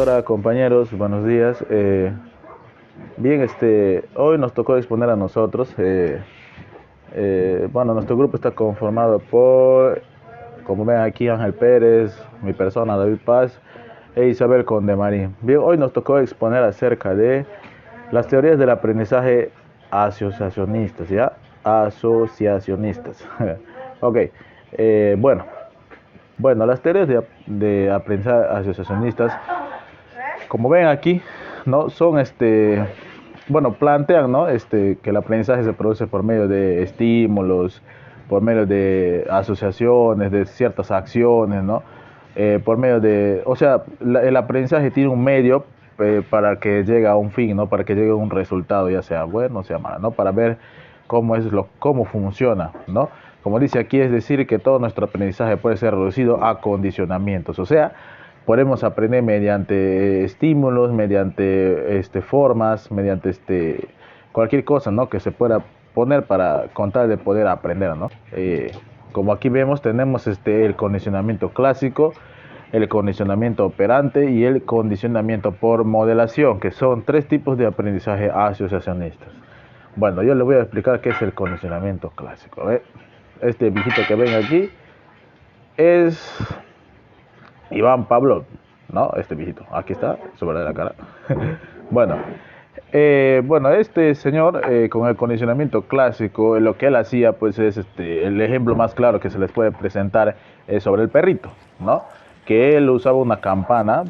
profesora, compañeros, buenos días. Bien, hoy nos tocó exponer a nosotros. Bueno, nuestro grupo está conformado por, como ven aquí, Ángel Pérez, mi persona, David Paz e Isabel Condemarín. Bien, hoy nos tocó exponer acerca de las teorías del aprendizaje asociacionistas, ¿ya? Asociacionistas. Ok, bueno. Bueno, las teorías de aprendizaje asociacionistas, como ven aquí, ¿no? Son bueno, plantean, ¿no? Que el aprendizaje se produce por medio de estímulos, por medio de asociaciones, de ciertas acciones, ¿no? Por medio de, o sea, el aprendizaje tiene un medio para que llegue a un fin, ¿no? Para que llegue a un resultado, ya sea bueno o sea malo, ¿no? Para ver cómo funciona, ¿no? Como dice aquí, es decir, que todo nuestro aprendizaje puede ser reducido a condicionamientos, o sea, podemos aprender mediante estímulos, mediante formas, mediante cualquier cosa, ¿no? Que se pueda poner para contar de poder aprender, ¿no? Como aquí vemos, tenemos el condicionamiento clásico, el condicionamiento operante y el condicionamiento por modelación, que son tres tipos de aprendizaje asociacionistas. Bueno, yo les voy a explicar qué es el condicionamiento clásico. Este viejito que ven aquí es Iván Pavlov, ¿no? Este viejito, aquí está, sobre la cara. Bueno, bueno, este señor con el condicionamiento clásico, lo que él hacía, pues es el ejemplo más claro que se les puede presentar es sobre el perrito, ¿no? Que él usaba una campana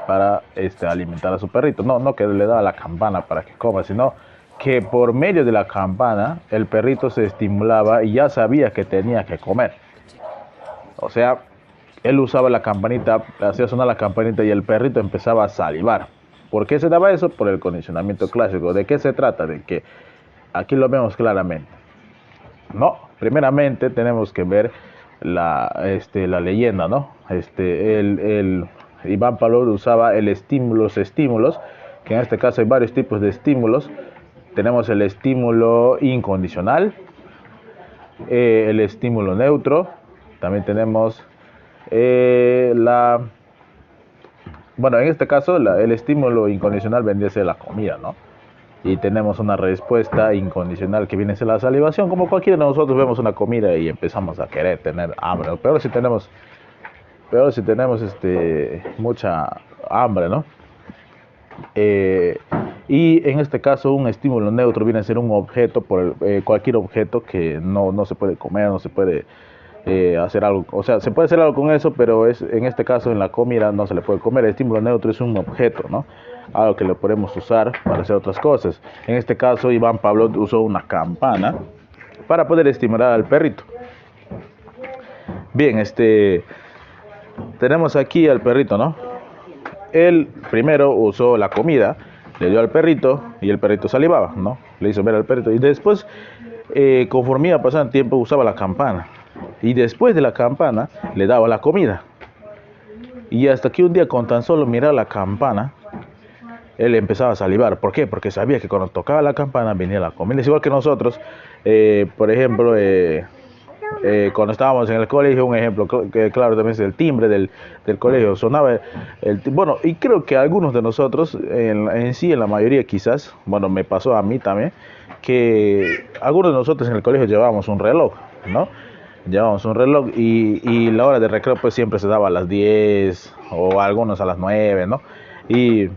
para alimentar a su perrito. No que le daba la campana para que coma, sino que por medio de la campana el perrito se estimulaba y ya sabía que tenía que comer. O sea, él usaba la campanita, hacía sonar la campanita y el perrito empezaba a salivar. ¿Por qué se daba eso? Por el condicionamiento clásico. ¿De qué se trata? De que aquí lo vemos claramente. No, primeramente tenemos que ver la leyenda, ¿no? El Iván Pavlov usaba los estímulos, que en este caso hay varios tipos de estímulos. Tenemos el estímulo incondicional, el estímulo neutro, también tenemos bueno, en este caso el estímulo incondicional vendría a ser la comida, ¿no? Y tenemos una respuesta incondicional que viene a ser la salivación, como cualquiera de nosotros vemos una comida y empezamos a querer tener hambre, ¿no? Peor si tenemos mucha hambre, ¿no? Y en este caso un estímulo neutro viene a ser un objeto, cualquier objeto que no se puede comer, no se puede hacer algo, o sea, se puede hacer algo con eso, pero en este caso en la comida no se le puede comer. El estímulo neutro es un objeto, ¿no? Algo que lo podemos usar para hacer otras cosas. En este caso Iván Pavlov usó una campana para poder estimular al perrito. Bien, tenemos aquí al perrito, ¿no? Él primero usó la comida, le dio al perrito y el perrito salivaba, ¿no? Le hizo ver al perrito y después, conforme iba pasando el tiempo, usaba la campana. Y después de la campana le daba la comida. Y hasta que un día, con tan solo mirar la campana, él empezaba a salivar. ¿Por qué? Porque sabía que cuando tocaba la campana venía la comida. Es igual que nosotros, por ejemplo, cuando estábamos en el colegio, un ejemplo que claro también es el timbre del colegio. Sonaba bueno, y creo que algunos de nosotros, en sí, en la mayoría quizás, bueno, me pasó a mí también, que algunos de nosotros en el colegio llevábamos un reloj, ¿no? Llevábamos un reloj y la hora de recreo pues siempre se daba a las 10 o algunos a las 9, ¿no? Y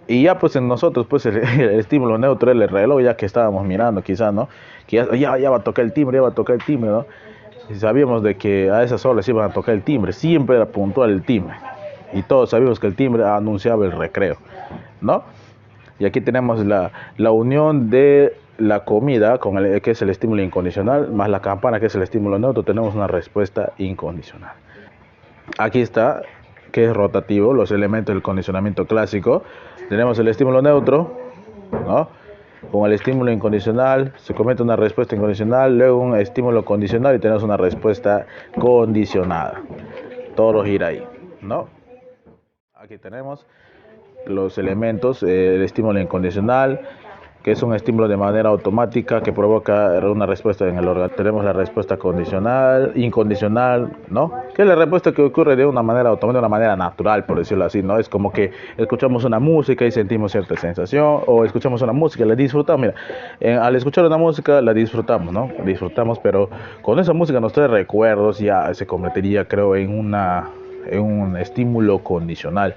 ya pues en nosotros pues el estímulo neutro era el reloj, ya que estábamos mirando quizás, ¿no? Que ya va a tocar el timbre, ya va a tocar el timbre, ¿no? Y sabíamos de que a esas horas iban a tocar el timbre, siempre era puntual el timbre. Y todos sabíamos que el timbre anunciaba el recreo, ¿no? Y aquí tenemos la unión de la comida, que es el estímulo incondicional, más la campana, que es el estímulo neutro, tenemos una respuesta incondicional. Aquí está, que es rotativo, los elementos del condicionamiento clásico. Tenemos el estímulo neutro, ¿no? Con el estímulo incondicional se comete una respuesta incondicional, luego un estímulo condicional y tenemos una respuesta condicionada. Todo gira ahí, ¿no? Aquí tenemos los elementos, el estímulo incondicional, que es un estímulo de manera automática que provoca una respuesta en el órgano. Tenemos la respuesta condicional, incondicional, ¿no? Que es la respuesta que ocurre de una manera automática, de una manera natural, por decirlo así, ¿no? Es como que escuchamos una música y sentimos cierta sensación, o escuchamos una música y la disfrutamos. Mira, al escuchar una música la disfrutamos, ¿no? Disfrutamos, pero con esa música nos trae recuerdos, ya se convertiría, creo, en un estímulo condicional,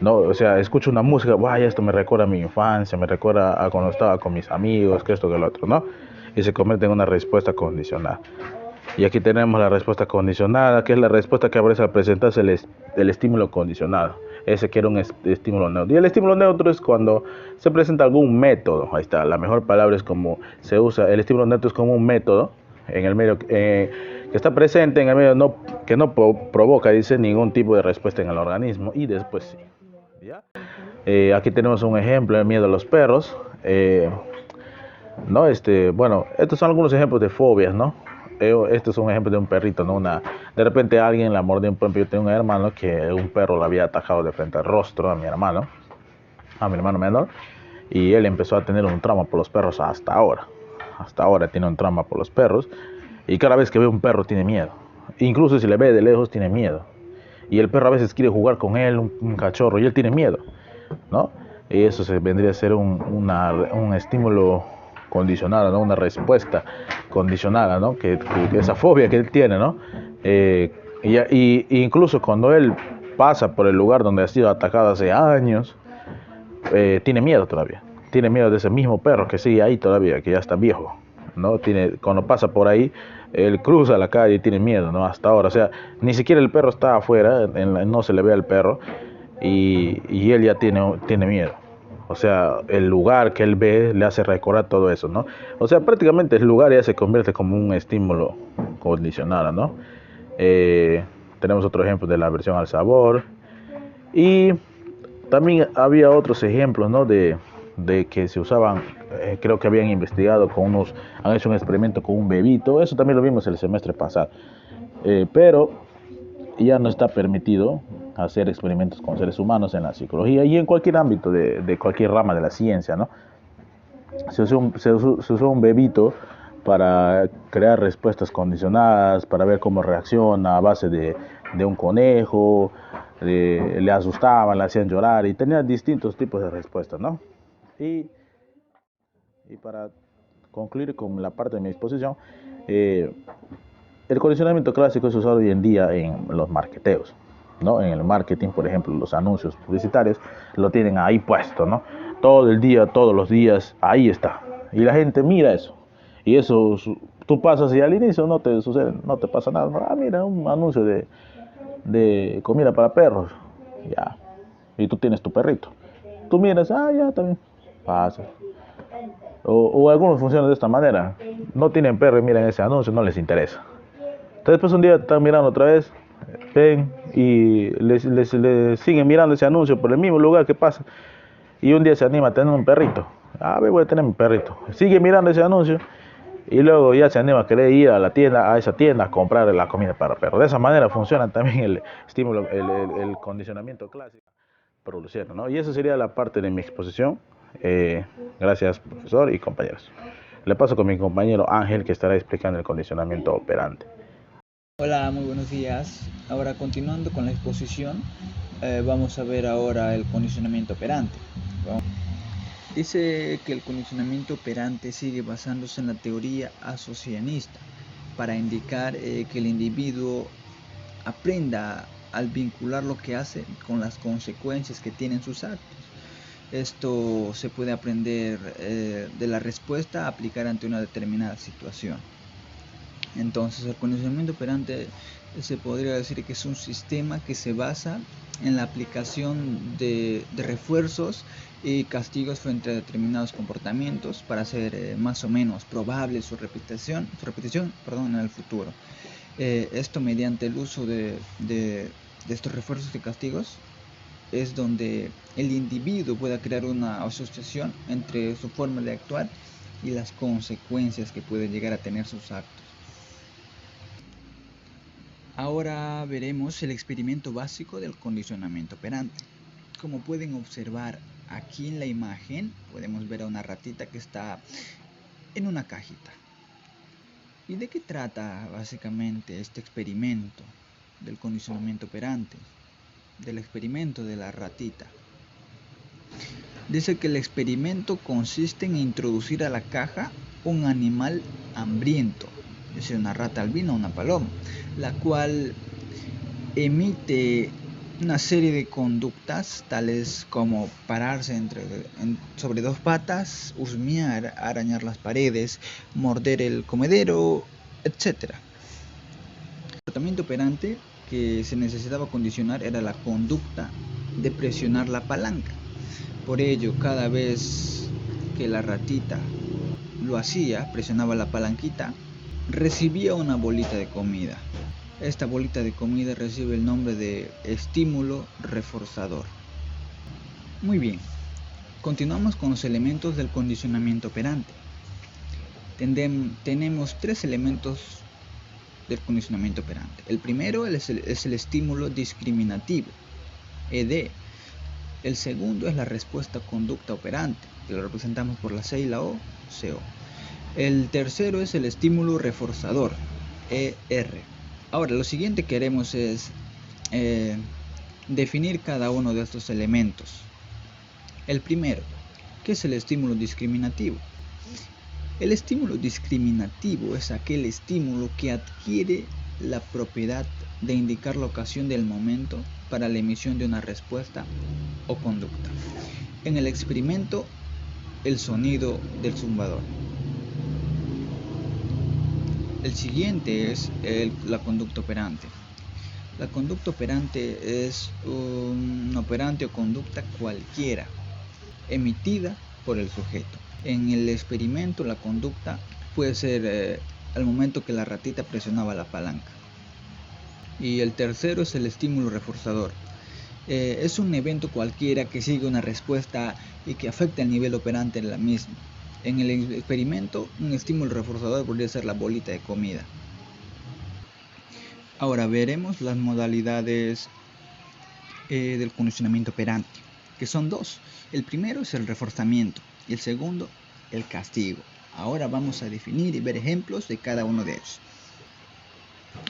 ¿no? O sea, escucho una música, vaya, esto me recuerda a mi infancia, me recuerda a cuando estaba con mis amigos, que esto, que lo otro, ¿no? Y se convierte en una respuesta condicional. Y aquí tenemos la respuesta condicionada, que es la respuesta que aparece al presentarse el estímulo condicionado. Ese que era un estímulo neutro. Y el estímulo neutro es cuando se presenta algún método. Ahí está, la mejor palabra es como se usa. El estímulo neutro es como un método en el medio que está presente en el medio, que no provoca, dice, ningún tipo de respuesta en el organismo. Y después sí. ¿Ya? Aquí tenemos un ejemplo, el miedo a los perros. ¿No? Bueno, estos son algunos ejemplos de fobias, ¿no? Este es un ejemplo de un perrito, ¿no? De repente alguien la mordió. Por ejemplo, yo tengo un hermano que un perro le había atacado de frente al rostro a mi hermano menor, y él empezó a tener un trauma por los perros hasta ahora. Hasta ahora tiene un trauma por los perros, y cada vez que ve un perro tiene miedo. Incluso si le ve de lejos tiene miedo. Y el perro a veces quiere jugar con él, un cachorro, y él tiene miedo, ¿no? Y eso vendría a ser un estímulo condicionada, ¿no? Una respuesta condicionada, ¿no? Que esa fobia que él tiene, ¿no? Y incluso cuando él pasa por el lugar donde ha sido atacado hace años, tiene miedo todavía. Tiene miedo de ese mismo perro que sigue ahí todavía, que ya está viejo, ¿no? Cuando pasa por ahí, él cruza la calle y tiene miedo, ¿no? Hasta ahora, o sea, ni siquiera el perro está afuera, no se le ve al perro, y él ya tiene miedo. O sea, el lugar que él ve le hace recordar todo eso, ¿no? O sea, prácticamente el lugar ya se convierte como un estímulo condicionado, ¿no? Tenemos otro ejemplo de la aversión al sabor. Y también había otros ejemplos, ¿no? De que se usaban, creo que habían investigado han hecho un experimento con un bebito. Eso también lo vimos el semestre pasado. Pero ya no está permitido hacer experimentos con seres humanos en la psicología y en cualquier ámbito de cualquier rama de la ciencia, ¿no? Se usó un bebito para crear respuestas condicionadas, para ver cómo reacciona a base de un conejo, le asustaban, le hacían llorar y tenía distintos tipos de respuestas, ¿no? Y, y para concluir con la parte de mi exposición, el condicionamiento clásico es usado hoy en día en los marketeos, ¿no? En el marketing, por ejemplo, los anuncios publicitarios lo tienen ahí puesto, ¿no? Todo el día, todos los días, ahí está. Y la gente mira eso. Y eso, tú pasas y al inicio no te sucede, no te pasa nada. Ah, mira, un anuncio de comida para perros. Ya. Y tú tienes tu perrito. Tú miras, ya también. Pasa. O algunos funcionan de esta manera. No tienen perro y miran ese anuncio, no les interesa. Entonces después un día están mirando otra vez, ven y les siguen mirando ese anuncio por el mismo lugar que pasa. Y un día se anima a tener un perrito. Voy a tener mi perrito. Sigue mirando ese anuncio y luego ya se anima a querer ir a la tienda, a esa tienda, a comprar la comida para perro. De esa manera funciona también el estímulo, el condicionamiento clásico produciendo, ¿no? Y esa sería la parte de mi exposición. Gracias, profesor y compañeros. Le paso con mi compañero Ángel, que estará explicando el condicionamiento operante. Hola, muy buenos días. Ahora continuando con la exposición, vamos a ver ahora el condicionamiento operante. Dice que el condicionamiento operante sigue basándose en la teoría asociacionista para indicar que el individuo aprenda al vincular lo que hace con las consecuencias que tienen sus actos. Esto se puede aprender de la respuesta a aplicar ante una determinada situación. Entonces, el condicionamiento operante se podría decir que es un sistema que se basa en la aplicación de refuerzos y castigos frente a determinados comportamientos para hacer más o menos probable su repetición en el futuro. Esto mediante el uso de estos refuerzos y castigos es donde el individuo pueda crear una asociación entre su forma de actuar y las consecuencias que pueden llegar a tener sus actos. Ahora veremos el experimento básico del condicionamiento operante. Como pueden observar, Aquí en la imagen podemos ver a una ratita que está en una cajita. ¿Y de qué trata básicamente este experimento del condicionamiento operante? Del experimento de la ratita. Dice que el experimento consiste en introducir a la caja un animal hambriento, es decir, una rata albina o una paloma, la cual emite una serie de conductas tales como pararse sobre dos patas, husmear, arañar las paredes, morder el comedero, etc. El comportamiento operante que se necesitaba condicionar era la conducta de presionar la palanca. Por ello, cada vez que la ratita lo hacía, presionaba la palanquita, recibía una bolita de comida. Esta bolita de comida recibe el nombre de estímulo reforzador. Muy bien, continuamos con los elementos del condicionamiento operante. Tenemos tres elementos del condicionamiento operante. El primero es el estímulo discriminativo, ED. El segundo es la respuesta conducta operante, que lo representamos por la C y la O, CO. El tercero es el estímulo reforzador, ER. Ahora, lo siguiente que haremos es definir cada uno de estos elementos. El primero, ¿qué es el estímulo discriminativo? El estímulo discriminativo es aquel estímulo que adquiere la propiedad de indicar la ocasión del momento para la emisión de una respuesta o conducta. En el experimento, el sonido del zumbador. El siguiente es la conducta operante. La conducta operante es un operante o conducta cualquiera emitida por el sujeto. En el experimento, la conducta puede ser al momento que la ratita presionaba la palanca. Y el tercero es el estímulo reforzador. Es un evento cualquiera que sigue una respuesta y que afecta el nivel operante de la misma. En el experimento, un estímulo reforzador podría ser la bolita de comida. Ahora veremos las modalidades del condicionamiento operante, que son dos. El primero es el reforzamiento y el segundo, el castigo. Ahora vamos a definir y ver ejemplos de cada uno de ellos.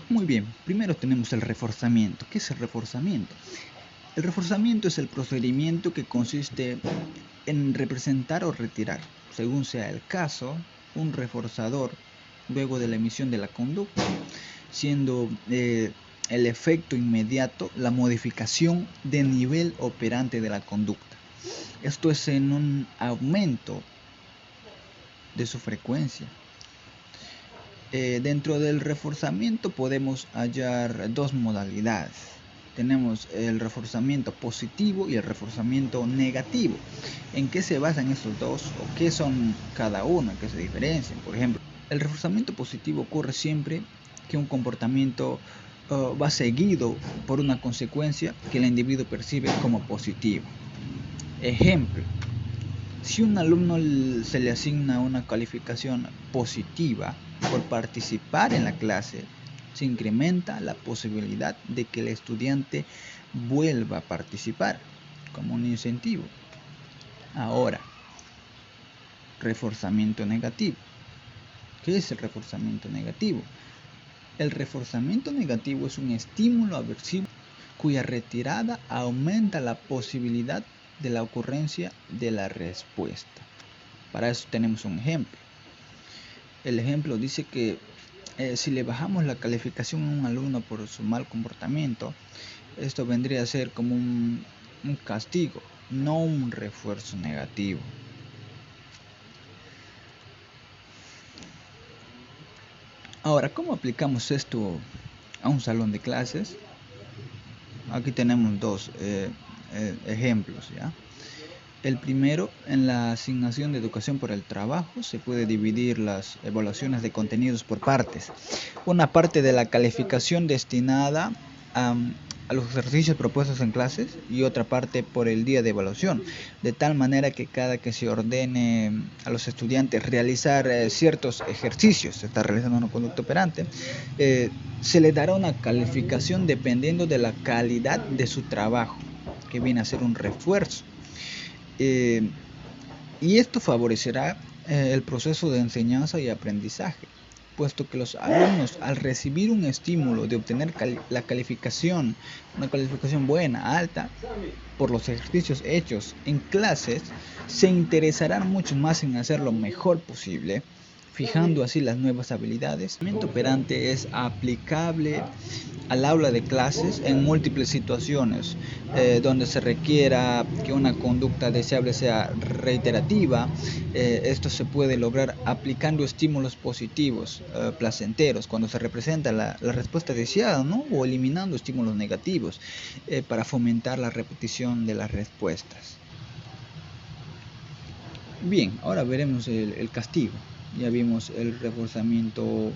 Muy bien, primero tenemos el reforzamiento. ¿Qué es el reforzamiento? El reforzamiento es el procedimiento que consiste en representar o retirar, según sea el caso, un reforzador luego de la emisión de la conducta, siendo el efecto inmediato la modificación de nivel operante de la conducta. Esto es en un aumento de su frecuencia. Dentro del reforzamiento podemos hallar dos modalidades. Tenemos el reforzamiento positivo y el reforzamiento negativo. ¿En qué se basan estos dos o qué son cada uno, en qué se diferencian? Por ejemplo, el reforzamiento positivo ocurre siempre que un comportamiento va seguido por una consecuencia que el individuo percibe como positiva. Ejemplo, si a un alumno se le asigna una calificación positiva por participar en la clase, se incrementa la posibilidad de que el estudiante vuelva a participar como un incentivo. Ahora, reforzamiento negativo. ¿Qué es el reforzamiento negativo? El reforzamiento negativo es un estímulo aversivo cuya retirada aumenta la posibilidad de la ocurrencia de la respuesta. Para eso tenemos un ejemplo. El ejemplo dice que si le bajamos la calificación a un alumno por su mal comportamiento, esto vendría a ser como un castigo, no un refuerzo negativo. Ahora, ¿cómo aplicamos esto a un salón de clases? Aquí tenemos dos ejemplos, ¿ya? El primero, en la asignación de educación por el trabajo, se puede dividir las evaluaciones de contenidos por partes. Una parte de la calificación destinada a los ejercicios propuestos en clases y otra parte por el día de evaluación, de tal manera que cada que se ordene a los estudiantes realizar ciertos ejercicios, se está realizando una conducta operante, se le dará una calificación dependiendo de la calidad de su trabajo, que viene a ser un refuerzo. Y esto favorecerá el proceso de enseñanza y aprendizaje, puesto que los alumnos, al recibir un estímulo de obtener una calificación buena, alta, por los ejercicios hechos en clases, se interesarán mucho más en hacer lo mejor posible, fijando así las nuevas habilidades. El conocimiento operante es aplicable al aula de clases en múltiples situaciones, donde se requiera que una conducta deseable sea reiterativa. Esto se puede lograr aplicando estímulos positivos, placenteros, cuando se representa la respuesta deseada, ¿no? O eliminando estímulos negativos, para fomentar la repetición de las respuestas. Bien, ahora veremos el castigo. Ya vimos el reforzamiento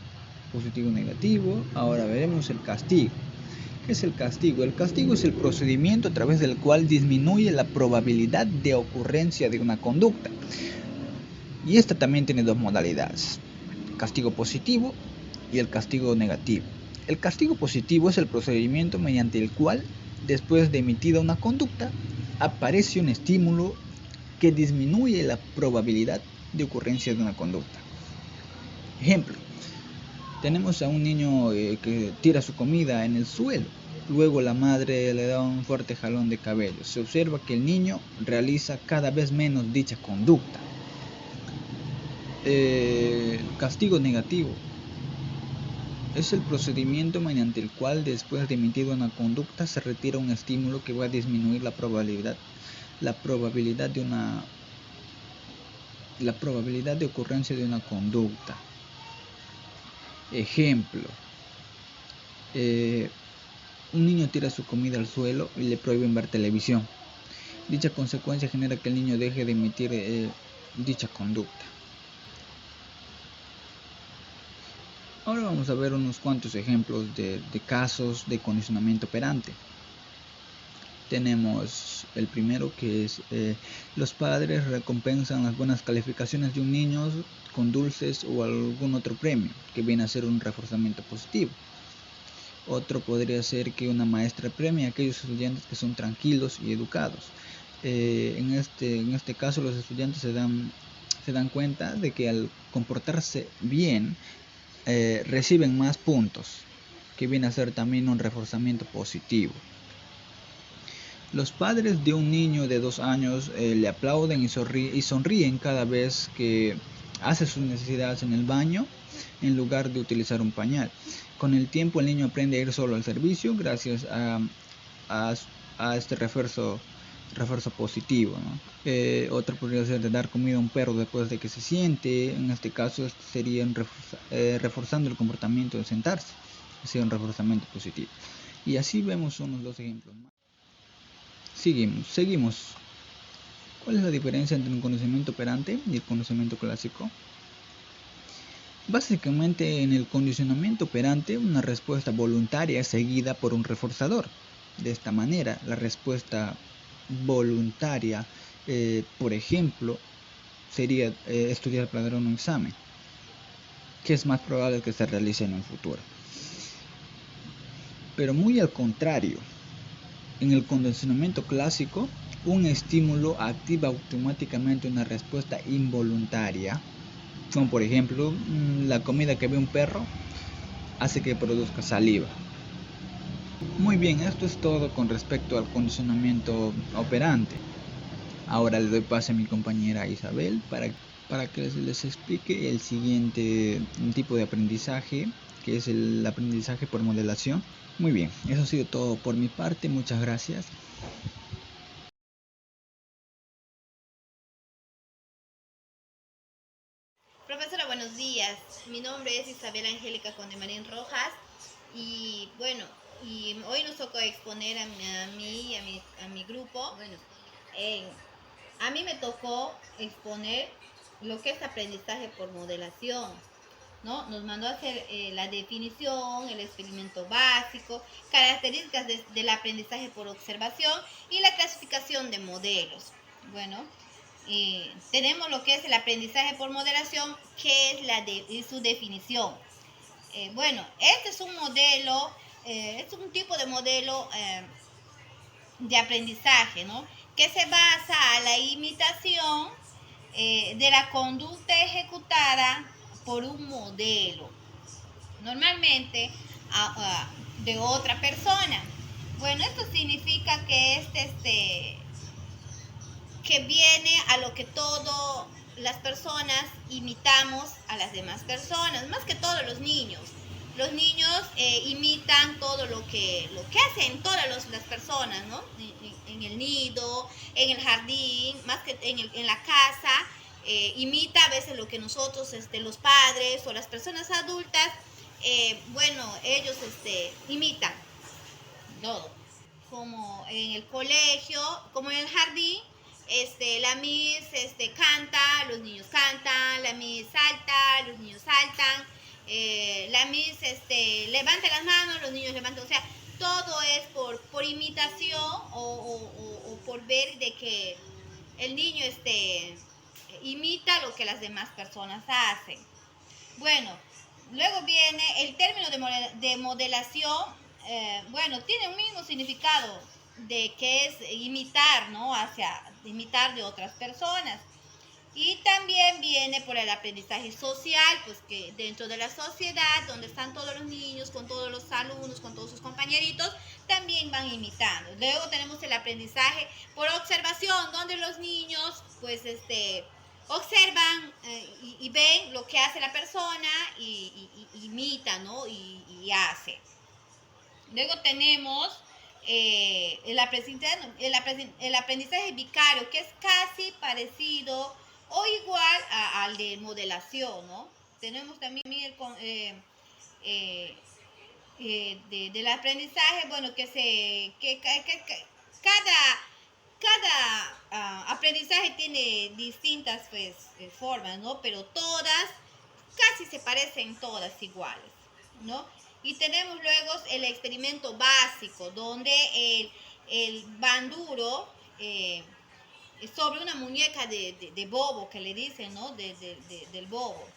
positivo negativo, ahora veremos el castigo. ¿Qué es el castigo? El castigo es el procedimiento a través del cual disminuye la probabilidad de ocurrencia de una conducta. Y esta también tiene dos modalidades: castigo positivo y el castigo negativo. El castigo positivo es el procedimiento mediante el cual, después de emitida una conducta, aparece un estímulo que disminuye la probabilidad de ocurrencia de una conducta. Ejemplo: tenemos a un niño que tira su comida en el suelo. Luego la madre le da un fuerte jalón de cabello. Se observa que el niño realiza cada vez menos dicha conducta. El castigo negativo es el procedimiento mediante el cual, después de emitir una conducta, se retira un estímulo que va a disminuir la probabilidad de ocurrencia de una conducta. Ejemplo: un niño tira su comida al suelo y le prohíben ver televisión. Dicha consecuencia genera que el niño deje de emitir dicha conducta. Ahora vamos a ver unos cuantos ejemplos de casos de condicionamiento operante. Tenemos el primero, que es los padres recompensan las buenas calificaciones de un niño con dulces o algún otro premio, que viene a ser un reforzamiento positivo. Otro podría ser que una maestra premie a aquellos estudiantes que son tranquilos y educados. En este caso, los estudiantes se dan cuenta de que al comportarse bien, reciben más puntos, que viene a ser también un reforzamiento positivo. Los padres de un niño de 2 años le aplauden y sonríen cada vez que hace sus necesidades en el baño, en lugar de utilizar un pañal. Con el tiempo el niño aprende a ir solo al servicio gracias a este refuerzo positivo, ¿no? Otro podría ser de dar comida a un perro después de que se siente. En este caso sería reforzando el comportamiento de sentarse, sería un reforzamiento positivo. Y así vemos unos 2 ejemplos más. Seguimos. ¿Cuál es la diferencia entre un condicionamiento operante y el condicionamiento clásico? Básicamente, en el condicionamiento operante, una respuesta voluntaria es seguida por un reforzador. De esta manera, la respuesta voluntaria, por ejemplo, sería estudiar para dar un examen, que es más probable que se realice en un futuro. Pero muy al contrario, en el condicionamiento clásico, un estímulo activa automáticamente una respuesta involuntaria, como por ejemplo, la comida que ve un perro hace que produzca saliva. Muy bien, esto es todo con respecto al condicionamiento operante. Ahora le doy pase a mi compañera Isabel para que les explique el siguiente tipo de aprendizaje, que es el aprendizaje por modelación. Muy bien, eso ha sido todo por mi parte. Muchas gracias. Profesora, buenos días. Mi nombre es Isabel Angélica Condemarín Rojas y bueno, hoy nos tocó exponer a mí y a mi grupo. Bueno, eh, a mí me tocó exponer lo que es aprendizaje por modelación, ¿no? Nos mandó a hacer la definición, el experimento básico, características del aprendizaje por observación y la clasificación de modelos. Bueno, tenemos lo que es el aprendizaje por modelación, que es su definición. Bueno, este es un modelo, es un tipo de modelo de aprendizaje, ¿no? que se basa a la imitación de la conducta ejecutada por un modelo, normalmente de otra persona. Bueno, esto significa que que viene a lo que todas las personas imitamos a las demás personas, más que todos los niños. Los niños imitan todo lo que hacen todas las personas, ¿no? En el nido, en el jardín, más que en la casa, imita a veces lo que nosotros, los padres o las personas adultas, ellos imitan todo. Como en el colegio, como en el jardín, la Miss canta, los niños cantan, la Miss salta, los niños saltan, la Miss levanta las manos, los niños levantan, o sea, todo es por imitación o por ver de que el niño imita lo que las demás personas hacen. Bueno, luego viene el término de modelación. Tiene un mismo significado de que es imitar, ¿no? Imitar de otras personas. Y también viene por el aprendizaje social, pues que dentro de la sociedad, donde están todos los niños, con todos los alumnos, con todos sus compañeritos, también van imitando. Luego tenemos el aprendizaje por observación, donde los niños, pues, observan y ven lo que hace la persona y imitan, ¿no? Y hace. Luego tenemos el aprendizaje vicario, que es casi parecido o igual al de modelación, ¿no? Tenemos también del aprendizaje, bueno, que cada aprendizaje tiene distintas pues, formas, ¿no? Pero todas, casi se parecen todas iguales, ¿no? Y tenemos luego el experimento básico, donde el banduro sobre una muñeca de bobo, que le dicen, ¿no? Del bobo,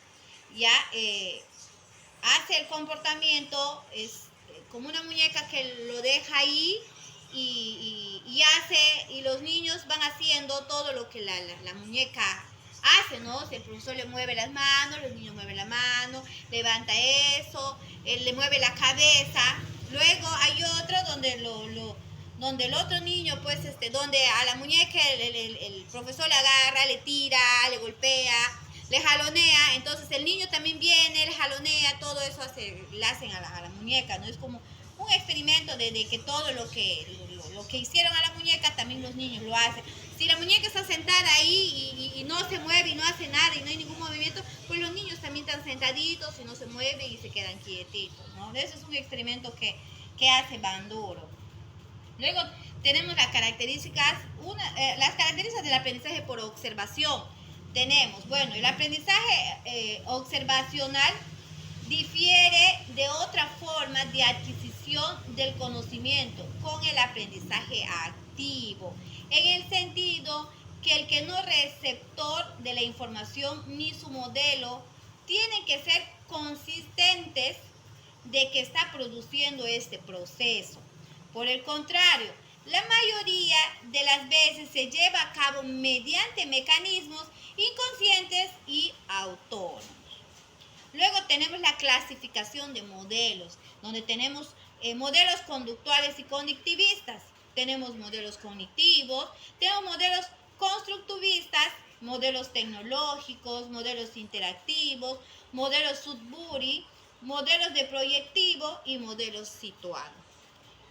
ya hace el comportamiento, es como una muñeca que lo deja ahí y hace, y los niños van haciendo todo lo que la muñeca hace, ¿no? Si el profesor le mueve las manos, los niños mueven la mano, levanta eso, él le mueve la cabeza. Luego hay otro donde el otro niño, pues, donde a la muñeca el profesor le agarra, le tira, le golpea, le jalonea, entonces el niño también viene, le jalonea, todo eso le hacen a la muñeca, ¿no? Es como un experimento de que todo lo que hicieron a la muñeca, también los niños lo hacen. Si la muñeca está sentada ahí y no se mueve y no hace nada y no hay ningún movimiento, pues los niños también están sentaditos y no se mueven y se quedan quietitos, ¿no? Eso es un experimento que hace Banduro. Luego tenemos las características del aprendizaje por observación. Tenemos, bueno, el aprendizaje observacional difiere de otra forma de adquisición del conocimiento con el aprendizaje activo, en el sentido que el que no es receptor de la información ni su modelo tienen que ser consistentes de que está produciendo este proceso. Por el contrario, la mayoría de las veces se lleva a cabo mediante mecanismos inconscientes y autónomos. Luego tenemos la clasificación de modelos, donde tenemos modelos conductuales y conductivistas. Tenemos modelos cognitivos, tenemos modelos constructivistas, modelos tecnológicos, modelos interactivos, modelos Sudbury, modelos de proyectivo y modelos situados.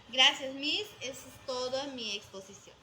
Gracias, Miss. Esa es toda mi exposición.